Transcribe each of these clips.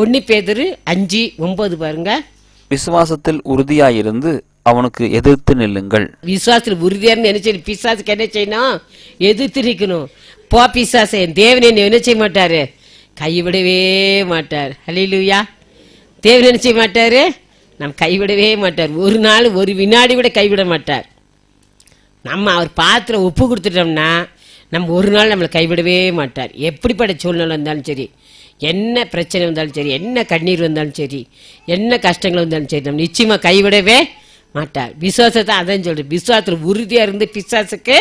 1 பேதுரு 5:9 பாருங்க. விசுவாசத்தில் உறுதியாயிருந்து அவனுக்கு எதிர்த்து நில்லுங்கள். விசுவாசத்தில் உறுதியாருந்து என்ன செய்யணும்? பிசாசுக்கு என்ன செய்யணும்? எதிர்த்து நிற்கணும். போ பிசாசே, தேவன் என்ன செய்ய மாட்டாரு? கைவிடவே மாட்டார். ஹல்லேலூயா. தேவன் என்ன செய்ய மாட்டாரு? நம் கைவிடவே மாட்டார். ஒரு நாள் ஒரு வினாடி கூட கைவிட மாட்டார். நம்ம அவர் பாத்திர ஒப்பு கொடுத்துட்டோம்னா நம்ம ஒரு நாள் நம்மளை கைவிடவே மாட்டார். எப்படிப்பட்ட சூழ்நிலை இருந்தாலும் சரி, என்ன பிரச்சனை வந்தாலும் சரி, என்ன கண்ணீர் வந்தாலும் சரி, என்ன கஷ்டங்கள் வந்தாலும் சரி, நம்ம நிச்சயமா கைவிடவே மாட்டார். விசுவாசத்தை அதான் சொல்றேன். விசுவாசத்துல உறுதியா இருந்து பிசாசுக்கு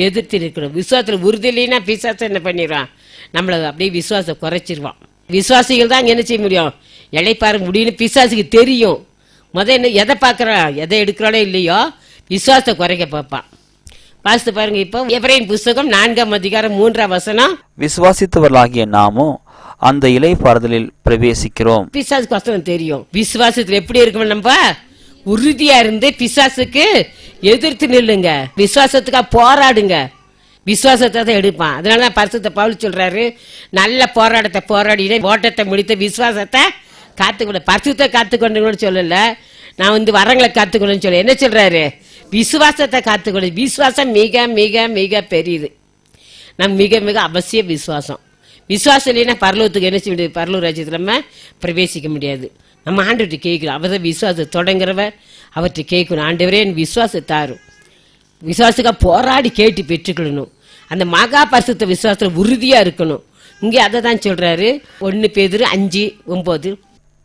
எதிர்த்து நிற்கணும். விசுவாசத்துல உறுதி இல்லைன்னா பிசாசம் என்ன பண்ணிடுவான்? நம்மளை அப்படியே விசுவாசம் குறைச்சிருவான். விசுவாசிகள் தான் என்ன செய்ய முடியும்? இளைப்பாற முடியும்னு பிசாசுக்கு தெரியும். என்ன எதை பார்க்கறான், எதை எடுக்கிறானோ இல்லையோ விசுவாசத்தை குறைக்க பார்ப்பான். வாசித்து பாருங்க. இப்போ எபிரேயர் புஸ்தகம் 4:3 விசுவாசித்தவர்களாகிய நாமும் அந்த இளைப்பாறுதலில் பிரவேசிக்கிறோம். பிசாசுக்கு வசனம் தெரியும். விசுவாசத்துல எப்படி இருக்கணும்? நம்ம உறுதியா இருந்து பிசாசுக்கு எதிர்த்து நில்லுங்க. விசுவாசத்துக்காக போராடுங்க. விசுவாசத்தை தான் எடுப்பான். அதனாலதான் பரிசுத்த பவுல் சொல்றாரு, நல்ல போராட்டத்தை போராடினே ஓட்டத்தை முடித்த விசுவாசத்தை காத்துக்கொண்டு. பரிசுத்த காத்துக்கொண்டு சொல்லல, நான் வரங்களை காத்துக்கணும்னு சொல்ல. என்ன சொல்றாரு? விசுவாசத்தை காத்துக்கொண்டு. விசுவாசம் மிக மிக மிக பெரியது. நம்ம மிக மிக அவசிய விசுவாசம். விசுவாசம் இல்லைன்னா பரலோகத்துக்கு என்ன செய்ய முடியாது? பரலோக ராஜ்யத்தில் நம்ம பிரவேசிக்க முடியாது. நம்ம ஆண்டவர்கிட்ட கேட்கணும். அவர் தான் விசுவாசத்தை தொடங்குறவர். அவர்கிட்ட கேட்கணும், ஆண்டவரே என் விசுவாசத்தாரும். விசுவாசத்துக்காக போராடி கேட்டு பெற்றுக்கணும். அந்த மகா பரிசுத்த விசுவாசத்துல உறுதியா இருக்கணும். இங்கே அதை தான் சொல்றாரு. 1 பேதுரு 5:9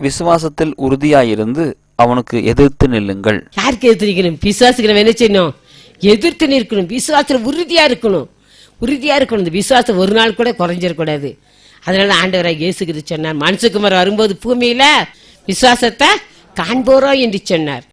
விசுவாசத்தில் உறுதியாயிருந்து அவனுக்கு எதிர்த்து நில்லுங்கள். யாருக்கு எதிர்த்து நிற்கணும்? பிசாசுக்கு நம்ம என்ன செய்யணும்? எதிர்த்து நிற்கணும். விசுவாசத்துல உறுதியா இருக்கணும். உறுதியா இருக்கணும். இந்த விசுவாசம் ஒரு நாள் கூட குறைஞ்சிடக்கூடாது. அதனால ஆண்டவராக இயேசு கிறிஸ்து சொன்னார், மனுஷகுமாரன் வரும்போது பூமியில விசுவாசத்தை காண்போரோ என்று சொன்னார்.